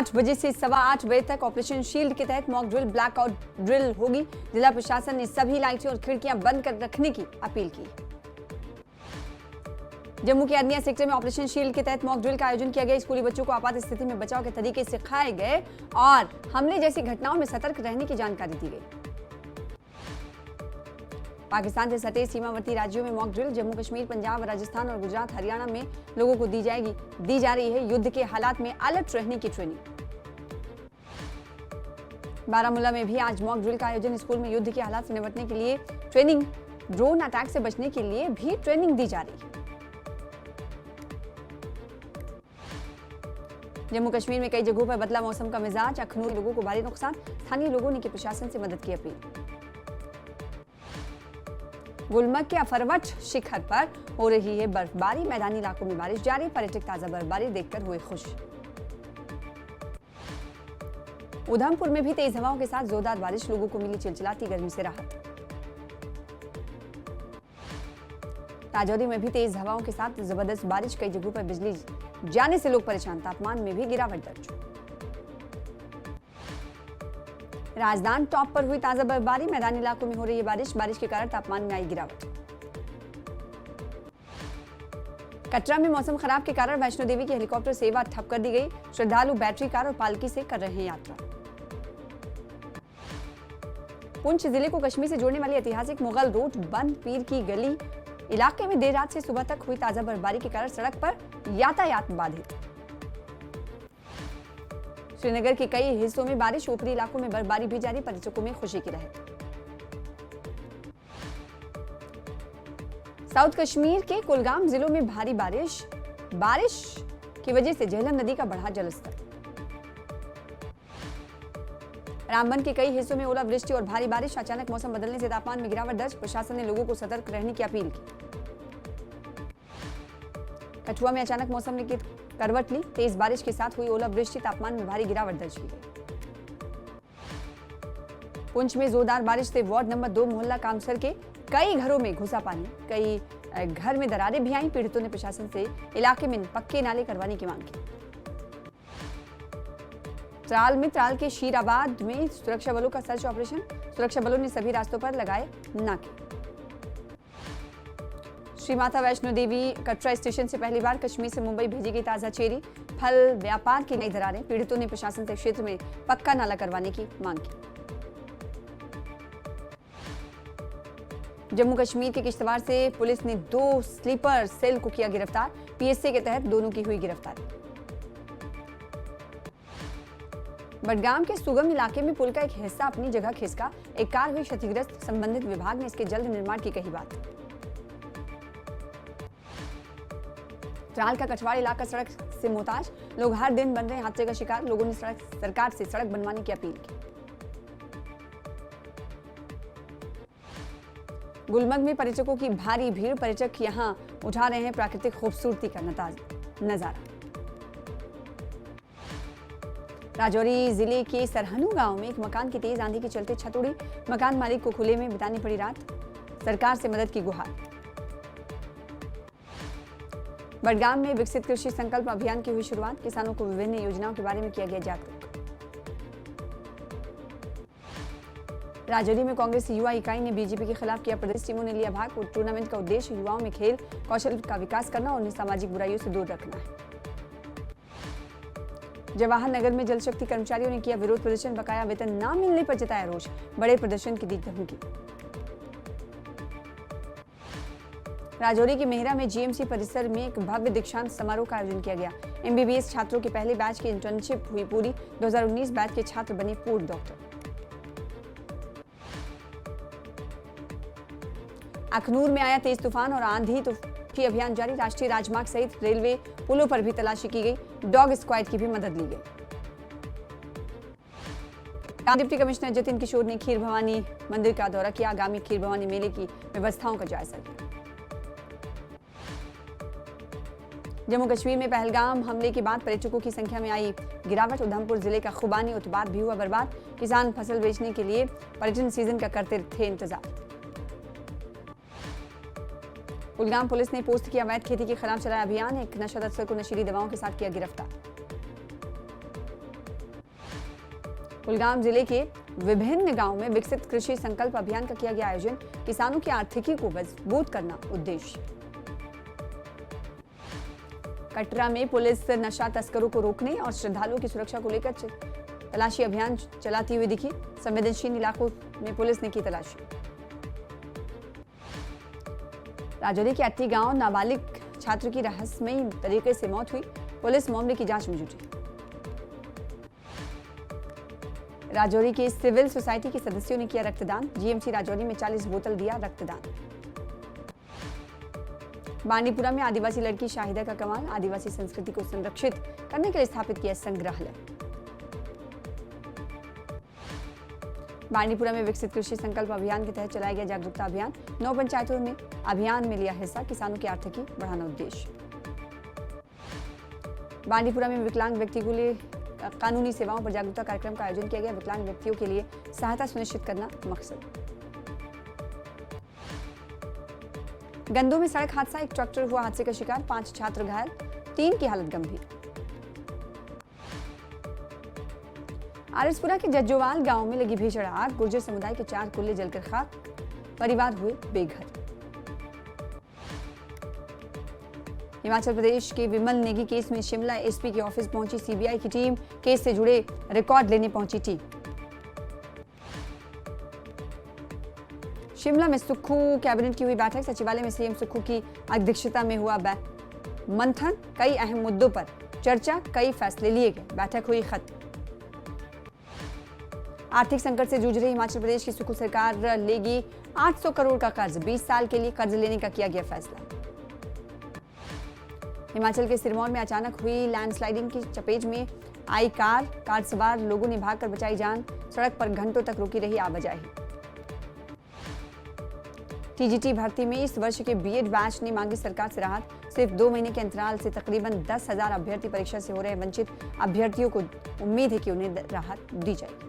8 बजे से 8:15 बजे तक ऑपरेशन शील्ड के तहत मॉक ड्रिल ब्लैकआउट ड्रिल होगी। जिला प्रशासन ने सभी लाइटें और खिड़कियां बंद कर रखने की अपील की। जम्मू के अरनिया सेक्टर में ऑपरेशन शील्ड के तहत मॉक ड्रिल का आयोजन किया गया। स्कूली बच्चों को आपात स्थिति में बचाव के तरीके सिखाए गए और हमले जैसी घटनाओं में सतर्क रहने की जानकारी दी गई। पाकिस्तान से सटे सीमावर्ती राज्यों में मॉक ड्रिल। जम्मू कश्मीर, पंजाब, राजस्थान और गुजरात, हरियाणा में लोगों को दी जा रही है युद्ध के हालात में अलर्ट रहने की ट्रेनिंग। बारामूला में भी आज मॉक ड्रिल का आयोजन। स्कूल में युद्ध के हालात से निपटने के लिए ट्रेनिंग, ड्रोन अटैक से बचने के लिए भी ट्रेनिंग दी जा रही है। जम्मू कश्मीर में कई जगहों पर बदला मौसम का मिजाज। अखनूर लोगों को भारी नुकसान। स्थानीय लोगों ने की प्रशासन से मदद की अपील। गुलमर्ग के अफरवट शिखर पर हो रही है बर्फबारी। मैदानी इलाकों में बारिश जारी। पर्यटक ताजा बर्फबारी देखकर हुए खुश। उधमपुर में भी तेज हवाओं के साथ जोरदार बारिश। लोगों को मिली चिलचिलाती गर्मी से राहत। राजौरी में भी तेज हवाओं के साथ जबरदस्त बारिश। कई जगहों पर बिजली जाने से लोग परेशान। तापमान में भी गिरावट दर्ज। राजधानी टॉप पर हुई ताजा बर्फबारी। मैदानी इलाकों में हो रही है बारिश। बारिश के कारण तापमान में आई गिरावट। कटरा में मौसम खराब के कारण वैष्णो देवी की हेलीकॉप्टर सेवा ठप कर दी गई। श्रद्धालु बैटरी कार और पालकी से कर रहे हैं यात्रा। पुंछ जिले को कश्मीर से जोड़ने वाली ऐतिहासिक मुगल रोड बंद। पीर की गली इलाके में देर रात से सुबह तक हुई ताजा बर्फबारी के कारण सड़क पर यातायात बाधित। श्रीनगर के कई हिस्सों में बारिश। ऊपरी इलाकों में बर्फबारी भी जारी। पर्यटकों में खुशी की लहर। साउथ कश्मीर के कुलगाम जिलों में भारी बारिश की वजह से झेलम नदी का बढ़ा जलस्तर। रामबन के कई हिस्सों में ओलावृष्टि और भारी बारिश। अचानक मौसम बदलने से तापमान में गिरावट दर्ज। प्रशासन ने लोगों को सतर्क रहने की अपील की। कठुआ में अचानक मौसम ने करवट ली। तेज बारिश के साथ हुई ओलावृष्टि। तापमान में भारी गिरावट दर्ज की गई। पुंछ में जोरदार बारिश से वार्ड नंबर 2 मोहल्ला कामसर के कई घरों में घुसा पानी। कई घर में दरारें भी आईं। पीड़ितों ने प्रशासन से इलाके में पक्के नाले करवाने की मांग की। त्राल के शीराबाद में सुरक्षा बलों का सर्च ऑपरेशन। सुरक्षा बलों ने सभी रास्तों पर लगाए नाके। श्री माता वैष्णो देवी कटरा स्टेशन से पहली बार कश्मीर से मुंबई भेजी गई ताजा चेरी। फल व्यापार की नई दरारें। पीड़ितों ने प्रशासन से क्षेत्र में पक्का नाला करवाने की मांग की। जम्मू कश्मीर के किश्तवाड़ से पुलिस ने 2 स्लीपर सेल को किया गिरफ्तार। पीएसए के तहत दोनों की हुई गिरफ्तारी। बडगाम के सुगम इलाके में पुल का एक हिस्सा अपनी जगह खिसका। एक कार हुई क्षतिग्रस्त। संबंधित विभाग ने इसके जल्द निर्माण की कही बात। त्राल का कछवाड़ इलाका सड़क से मोहताज। लोग हर दिन बन रहे हादसे का शिकार। लोगों ने सरकार से सड़क बनवाने की अपील की। गुलमर्ग में पर्यटकों की भारी भीड़। पर्यटक यहां उठा रहे हैं प्राकृतिक खूबसूरती का नजारा। राजौरी जिले के सरहनू गांव में एक मकान की तेज आंधी के चलते छत उड़ी। मकान मालिक को खुले में बितानी पड़ी रात। सरकार से मदद की गुहार। बडगाम में विकसित कृषि संकल्प अभियान की हुई शुरुआत। किसानों को विभिन्न योजनाओं के बारे में किया गया जागरूक। राजौरी में कांग्रेस युवा इकाई ने बीजेपी के खिलाफ किया प्रदर्शन। टीमों ने लिया भाग। टूर्नामेंट का उद्देश्य युवाओं में खेल कौशल का विकास करना और उन्हें सामाजिक बुराइयों से दूर रखना है। जवाहर नगर में जल शक्ति कर्मचारियों ने किया विरोध प्रदर्शन। बकाया वेतन न मिलने पर जताया रोष। बड़े प्रदर्शन की दी धमकी। राजौरी के मेहरा में जीएमसी परिसर में एक भव्य दीक्षांत समारोह का आयोजन किया गया। एमबीबीएस छात्रों के पहले बैच की इंटर्नशिप हुई पूरी। 2019 बैच के छात्र बने पूर्व डॉक्टर। अखनूर में आया तेज तूफान और आंधी की अभियान जारी। राष्ट्रीय राजमार्ग सहित रेलवे पुलों पर भी तलाशी की गई। डॉग स्क्वाड की भी मदद ली गई। डिप्टी कमिश्नर जतिन किशोर ने खीर भवानी मंदिर का दौरा किया। आगामी खीर भवानी मेले की व्यवस्थाओं का जायजा लिया। जम्मू कश्मीर में पहलगाम हमले के बाद पर्यटकों की संख्या में आई गिरावट। उधमपुर जिले का खुबानी उत्पाद भी हुआ बर्बाद। किसान फसल बेचने के लिए पर्यटन सीजन का करते थे इंतजार। कुलगाम पुलिस ने पोस्ट किया अवैध खेती के खिलाफ चलाया अभियान। एक नशा तस्कर को नशीली दवाओं के साथ किया गिरफ्तार। कुलगाम जिले के विभिन्न गांवों में विकसित कृषि संकल्प अभियान का किया गया आयोजन। किसानों की आर्थिकी को मजबूत करना उद्देश्य। कटरा में पुलिस नशा तस्करों को रोकने और श्रद्धालुओं की सुरक्षा को लेकर तलाशी अभियान चलाती हुई दिखी। संवेदनशील इलाकों में पुलिस ने की तलाशी। राजौरी के अट्टी गांव नाबालिग छात्र की रहस्यमयी तरीके से मौत हुई। पुलिस मामले की जांच में जुटी। राजौरी के सिविल सोसाइटी के सदस्यों ने किया रक्तदान। जीएमसी राजौरी में 40 बोतल दिया रक्तदान। बांडीपुरा में आदिवासी लड़की शाहिदा का कमाल। आदिवासी संस्कृति को संरक्षित करने के लिए स्थापित किया संग्रहालय। बांडीपुरा में विकसित कृषि संकल्प अभियान के तहत चलाया गया जागरूकता अभियान। 9 पंचायतों में अभियान में लिया हिस्सा। किसानों की आर्थिकी बढ़ाना उद्देश्य। बांडीपुरा में विकलांग व्यक्ति के लिए कानूनी सेवाओं पर जागरूकता कार्यक्रम का आयोजन किया गया। विकलांग व्यक्तियों के लिए सहायता सुनिश्चित करना मकसद। गंदों में सड़क हादसा। एक ट्रैक्टर हुआ हादसे का शिकार। 5 छात्र घायल, 3 की हालत गंभीर। आरएसपुरा के जज्जोवाल गांव में लगी भीषण आग। गुर्जर समुदाय के 4 कुल्ले जलकर खाक। परिवार हुए बेघर। हिमाचल प्रदेश के विमल नेगी केस में शिमला एसपी के ऑफिस पहुंची सीबीआई की टीम। केस से जुड़े रिकॉर्ड लेने पहुंची टीम। शिमला में सुक्खू कैबिनेट की हुई बैठक। सचिवालय में सीएम सुक्खू की अध्यक्षता में हुआ मंथन। कई अहम मुद्दों पर चर्चा, कई फैसले लिए गए। बैठक हुई खत्म। आर्थिक संकट से जूझ रही हिमाचल प्रदेश की सुक्खू सरकार लेगी 800 करोड़ का कर्ज। 20 साल के लिए कर्ज लेने का किया गया फैसला। हिमाचल के सिरमौर में अचानक हुई लैंडस्लाइडिंग की चपेट में आई कार सवार लोगों ने भागकर बचाई जान। सड़क पर घंटों तक रुकी रही आवाजाही। टीजीटी भर्ती में इस वर्ष के बीएड बैच ने मांगी सरकार से राहत। सिर्फ 2 महीने के अंतराल से तकरीबन 10,000 अभ्यर्थी परीक्षा से हो रहे वंचित अभ्यर्थियों को उम्मीद है कि उन्हें राहत दी जाएगी।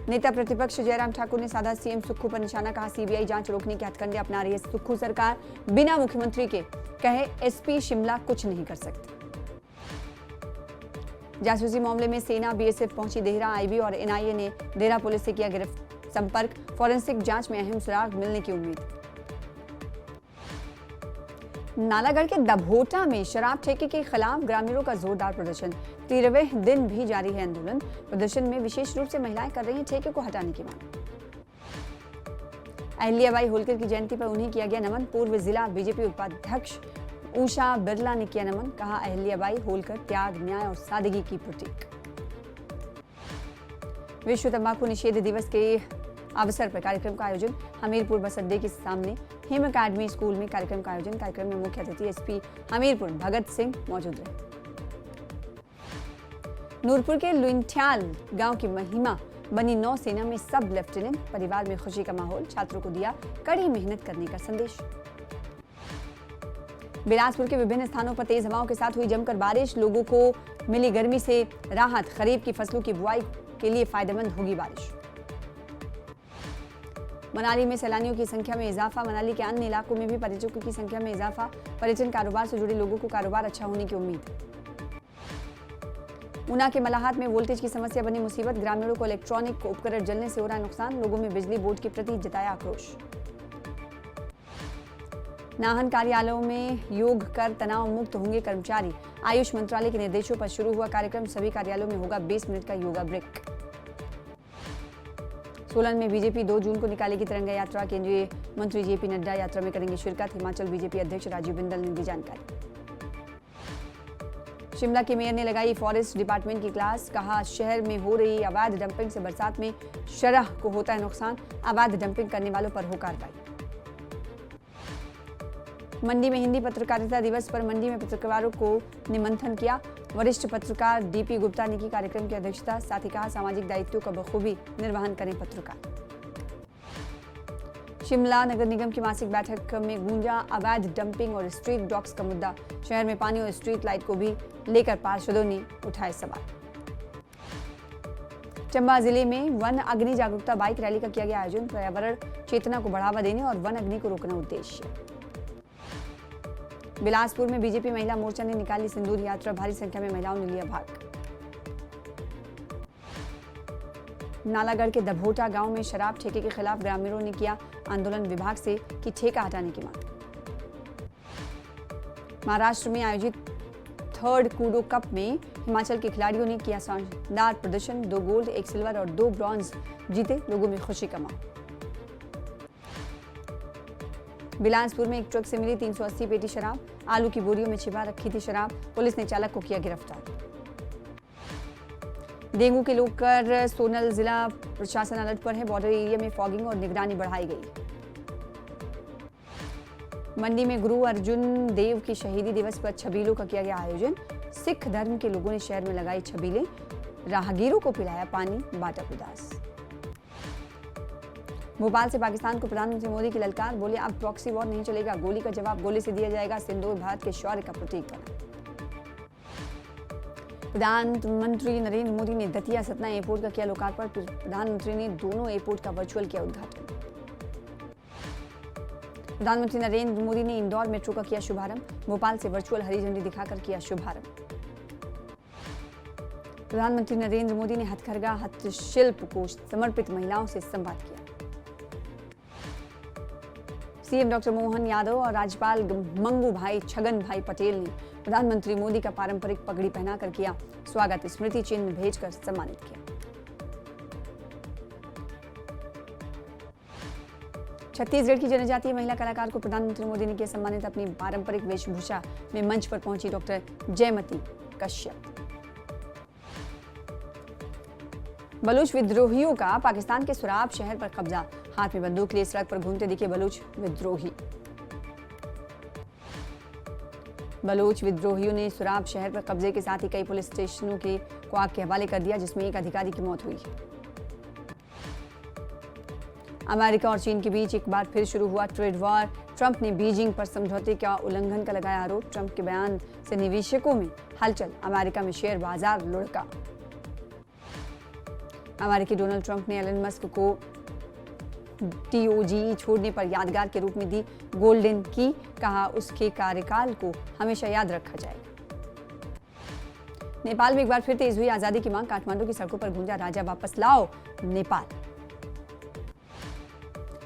नेता प्रतिपक्ष जयराम ठाकुर ने साधा सीएम सुक्खू पर निशाना। कहा सीबीआई जांच रोकने के हथकंडे अपना रही है सुक्खू सरकार। बिना मुख्यमंत्री के कहे एसपी शिमला कुछ नहीं कर सकते। जासूसी मामले में सेना बीएसएफ पहुंची देहरा। आईबी और एनआईए ने देहरा पुलिस से किया संपर्क। फॉरेंसिक जांच में अहम सुराग मिलने की उम्मीद। नालागढ़ के दभोटा में शराब ठेके के खिलाफ ग्रामीणों का जोरदार प्रदर्शन। 13वें दिन भी जारी है आंदोलन। प्रदर्शन में विशेष रूप से महिलाएं कर रही हैं ठेके को हटाने की मांग। अहिल्याबाई होलकर की जयंती पर उन्हें किया गया नमन। पूर्व जिला बीजेपी उपाध्यक्ष उषा बिरला ने किया नमन। कहा अहिल्याबाई होलकर त्याग, न्याय और सादगी की प्रतीक। विश्व तंबाकू निषेध दिवस के अवसर पर कार्यक्रम का आयोजन। हमीरपुर बस अड्डे के सामने हिम अकेडमी स्कूल में कार्यक्रम का आयोजन। कार्यक्रम में मुख्य अतिथि एसपी हमीरपुर भगत सिंह मौजूद रहे। नूरपुर के लुइंठ्याल गांव की महिमा बनी नौसेना में सब लेफ्टिनेंट। परिवार में खुशी का माहौल। छात्रों को दिया कड़ी मेहनत करने का संदेश। बिलासपुर के विभिन्न स्थानों पर तेज हवाओं के साथ हुई जमकर बारिश। लोगों को मिली गर्मी से राहत। खरीफ की फसलों की बुआई के लिए फायदेमंद होगी बारिश। मनाली में सैलानियों की संख्या में इजाफा। मनाली के अन्य इलाकों में भी पर्यटकों की संख्या में इजाफा। पर्यटन कारोबार से जुड़े लोगों को कारोबार अच्छा होने की उम्मीद। ऊना के मलाहात में वोल्टेज की समस्या बनी मुसीबत। ग्रामीणों को इलेक्ट्रॉनिक उपकरण जलने से हो रहा नुकसान। लोगों में बिजली बोर्ड के प्रति जताया आक्रोश। नाहन कार्यालयों में योग कर तनाव मुक्त होंगे कर्मचारी। आयुष मंत्रालय के निर्देशों पर शुरू हुआ कार्यक्रम। सभी कार्यालयों में होगा 20 मिनट का योगा ब्रेक। सोलन में बीजेपी 2 जून को निकालेगी तिरंगा यात्रा। केंद्रीय मंत्री जेपी नड्डा यात्रा में करेंगे शिरकत। हिमाचल बीजेपी अध्यक्ष राजीव बिंदल ने दी जानकारी। शिमला के मेयर ने लगाई फॉरेस्ट डिपार्टमेंट की क्लास। कहा शहर में हो रही अवैध डंपिंग से बरसात में शरह को होता है नुकसान। अवैध डंपिंग करने वालों पर हो कार्रवाई। मंडी में हिंदी पत्रकारिता दिवस पर मंडी में पत्रकारों को निमंत्रण किया। वरिष्ठ पत्रकार डीपी गुप्ता ने की कार्यक्रम की अध्यक्षता। साथ ही कहा सामाजिक दायित्वों का बखूबी निर्वहन करें पत्रकार। शिमला नगर निगम की मासिक बैठक में गूंजा अवैध डंपिंग और स्ट्रीट डॉग्स का मुद्दा। शहर में पानी और स्ट्रीट लाइट को भी लेकर पार्षदों ने उठाए सवाल। चंबा जिले में वन अग्नि जागरूकता बाइक रैली का किया गया आयोजन। पर्यावरण चेतना को बढ़ावा देने और वन अग्नि को रोकना उद्देश्य। बिलासपुर में बीजेपी महिला मोर्चा ने निकाली सिंदूर यात्रा। भारी संख्या में महिलाओं ने लिया भाग। नालागढ़ के दभोटा गांव में शराब ठेके के खिलाफ ग्रामीणों ने किया आंदोलन, विभाग से की ठेका हटाने की मांग। महाराष्ट्र में आयोजित थर्ड कूडो कप में हिमाचल के खिलाड़ियों ने किया शानदार प्रदर्शन, 2 गोल्ड, 1 सिल्वर और 2 ब्रॉन्ज जीते, लोगों में खुशी का माहौल। बिलासपुर में एक ट्रक से मिली 380 पेटी शराब, आलू की बोरियों में छिपा रखी थी शराब, पुलिस ने चालक को किया गिरफ्तार। डेंगू के लेकर सोनल जिला प्रशासन अलर्ट पर है, बॉर्डर एरिया में फॉगिंग और निगरानी बढ़ाई गई। मंडी में गुरु अर्जुन देव की शहीदी दिवस पर छबीलों का किया गया आयोजन, सिख धर्म के लोगों ने शहर में लगाई छबीलें, राहगीरों को पिलाया पानी, बांटा उदास। भोपाल से पाकिस्तान को प्रधानमंत्री मोदी की ललकार, बोले अब प्रॉक्सी वॉर नहीं चलेगा, गोली का जवाब गोली से दिया जाएगा, सिंदूर भारत के शौर्य का प्रतीक बना। प्रधानमंत्री नरेंद्र मोदी ने दतिया सतना एयरपोर्ट का किया लोकार्पण, प्रधानमंत्री ने दोनों एयरपोर्ट का वर्चुअल किया उद्घाटन। प्रधानमंत्री नरेंद्र मोदी ने इंदौर मेट्रो का किया शुभारंभ, भोपाल से वर्चुअल हरी झंडी दिखाकर किया शुभारंभ। प्रधानमंत्री नरेंद्र मोदी ने हथकरघा हस्तशिल्प को समर्पित महिलाओं से संवाद किया। सीएम डॉक्टर मोहन यादव और राज्यपाल मंगू भाई छगन भाई पटेल ने प्रधानमंत्री मोदी का पारंपरिक पगड़ी पहनाकर किया स्वागत, स्मृति चिन्ह भेजकर सम्मानित किया। छत्तीसगढ़ की जनजातीय महिला कलाकार को प्रधानमंत्री मोदी ने किया सम्मानित, अपनी पारंपरिक वेशभूषा में मंच पर पहुंची डॉक्टर जयमती कश्यप। बलूच विद्रोहियों का पाकिस्तान के सुराब शहर पर कब्जा, हाथ में बंदूक लिए सड़क पर घूमते दिखे बलूच विद्रोही। बलूच विद्रोहियों ने सुराब शहर पर कब्जे के साथ ही कई पुलिस स्टेशनों को आग के हवाले कर दिया, जिसमें एक अधिकारी की मौत हुई। अमेरिका और चीन के बीच एक बार फिर शुरू हुआ ट्रेड वॉर, ट्रंप ने बीजिंग पर समझौते का उल्लंघन का लगाया आरोप, ट्रंप के बयान से निवेशकों में हलचल, अमेरिका में शेयर बाजार लुढ़का। अमेरिकी डोनाल्ड ट्रंप ने एलन मस्क को TOGE छोड़ने पर यादगार के रूप में दी गोल्डन की, कहा उसके कार्यकाल को हमेशा याद रखा जाएगा। नेपाल में एक बार फिर तेज हुई आजादी की मांग, काठमांडू की सड़कों पर गूंजा राजा वापस लाओ नेपाल।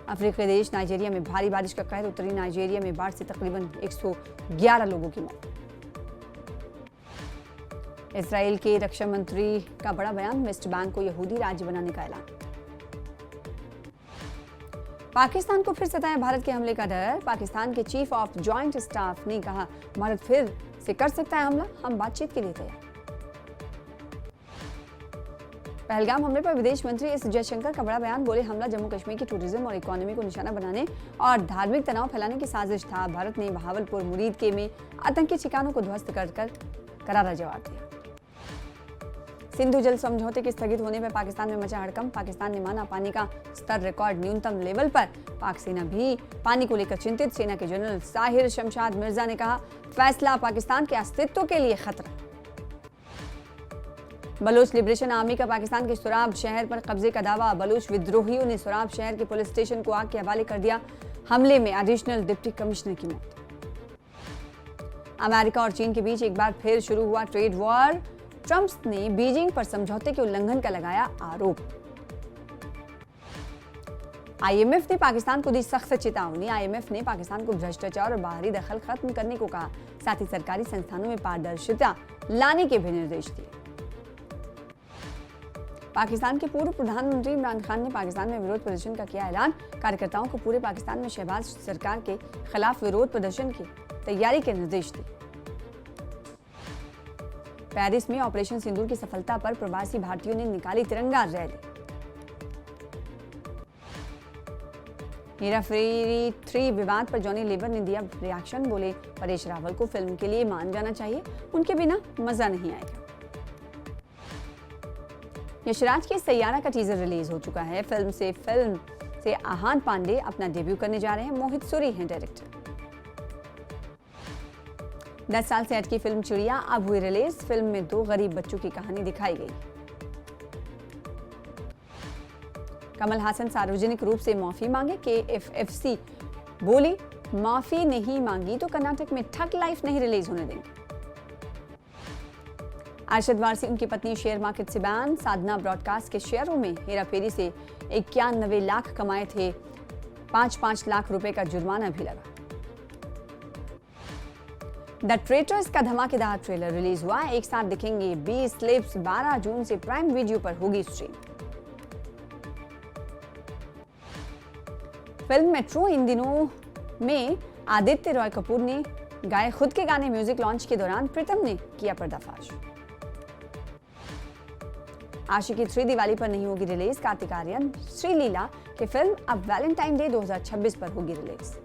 अफ्रीकी देश नाइजीरिया में भारी बारिश का कहर, उत्तरी नाइजीरिया में बाढ़ से तकरीबन 111 लोगों की मौत। इजराइल के रक्षा मंत्री का बड़ा बयान, वेस्ट बैंक को यहूदी राज्य बनाने का ऐलान। पाकिस्तान को फिर सताया भारत के हमले का डर, पाकिस्तान के चीफ ऑफ जॉइंट स्टाफ ने कहा भारत फिर से कर सकता है हमला, हम बातचीत के लिए तैयार। पहलगाम हमले पर विदेश मंत्री एस जयशंकर का बड़ा बयान, बोले हमला जम्मू कश्मीर की टूरिज्म और इकोनॉमी को निशाना बनाने और धार्मिक तनाव फैलाने की साजिश था। भारत ने बहावलपुर मुरीद के में आतंकी ठिकानों को ध्वस्त कर करारा जवाब दिया। सिंधु जल समझौते के स्थगित होने पर पाकिस्तान में मचा हड़कंप, पाकिस्तान ने माना पानी का स्तर रिकॉर्ड न्यूनतम लेवल पर, पाक सेना भी पानी को लेकर चिंतित। सेना के जनरल साहिर शमशाद मिर्जा ने कहा फैसला पाकिस्तान के अस्तित्व के लिए खतरा। बलूच लिबरेशन आर्मी का पाकिस्तान के सुराब शहर पर कब्जे का दावा, बलूच विद्रोहियों ने सुराब शहर के पुलिस स्टेशन को आग के हवाले कर दिया, हमले में एडिशनल डिप्टी कमिश्नर की मौत। अमेरिका और चीन के बीच एक बार फिर शुरू हुआ ट्रेड वॉर, ट्रंप ने बीजिंग पर समझौते के उल्लंघन का लगाया आरोप। आईएमएफ ने पाकिस्तान को दी सख्त चेतावनी, आईएमएफ ने पाकिस्तान को भ्रष्टाचार और बाहरी दखल खत्म करने को कहा, साथ ही सरकारी संस्थानों में पारदर्शिता लाने के भी निर्देश दिए। पाकिस्तान के पूर्व प्रधानमंत्री इमरान खान ने पाकिस्तान में विरोध प्रदर्शन का किया ऐलान, कार्यकर्ताओं को पूरे पाकिस्तान में शहबाज सरकार के खिलाफ विरोध प्रदर्शन की तैयारी के निर्देश दिए। पेरिस में ऑपरेशन सिंदूर की सफलता पर प्रवासी भारतीयों ने निकाली तिरंगा रैली। हेराफेरी 3 विवाद पर जॉनी लीवर ने दिया रिएक्शन, बोले परेश रावल को फिल्म के लिए मान जाना चाहिए, उनके बिना मजा नहीं आएगा। यशराज की सैयारा का टीजर रिलीज हो चुका है, फिल्म से आहान पांडे अपना डेब्यू करने जा रहे हैं, मोहित सूरी हैं डायरेक्टर। 10 साल से अटकी फिल्म चिड़िया अब हुई रिलीज, फिल्म में 2 गरीब बच्चों की कहानी दिखाई गई। कमल हासन सार्वजनिक रूप से माफी मांगे, KFFC बोली माफी नहीं मांगी तो कर्नाटक में ठग लाइफ नहीं रिलीज होने देंगे। अरशद वारसी उनकी पत्नी शेयर मार्केट से बैन। साधना ब्रॉडकास्ट के शेयरों में हेराफेरी से 91 लाख कमाए थे। 5-5 लाख रुपए का जुर्माना भी लगा। द ट्रेटर्स का धमाकेदार ट्रेलर रिलीज हुआ। एक साथ दिखेंगे 20 क्लिप्स। 12 जून से प्राइम वीडियो पर होगी स्ट्रीम। फिल्म मेट्रो इन दिनों में आदित्य रॉय कपूर ने गाए खुद के गाने। म्यूजिक लॉन्च के दौरान प्रीतम ने किया पर्दाफाश। आशिकी 3 दिवाली पर नहीं होगी रिलीज। कार्तिक आर्यन श्रीलीला की फिल्म अब वैलेंटाइन डे 2026 पर होगी रिलीज।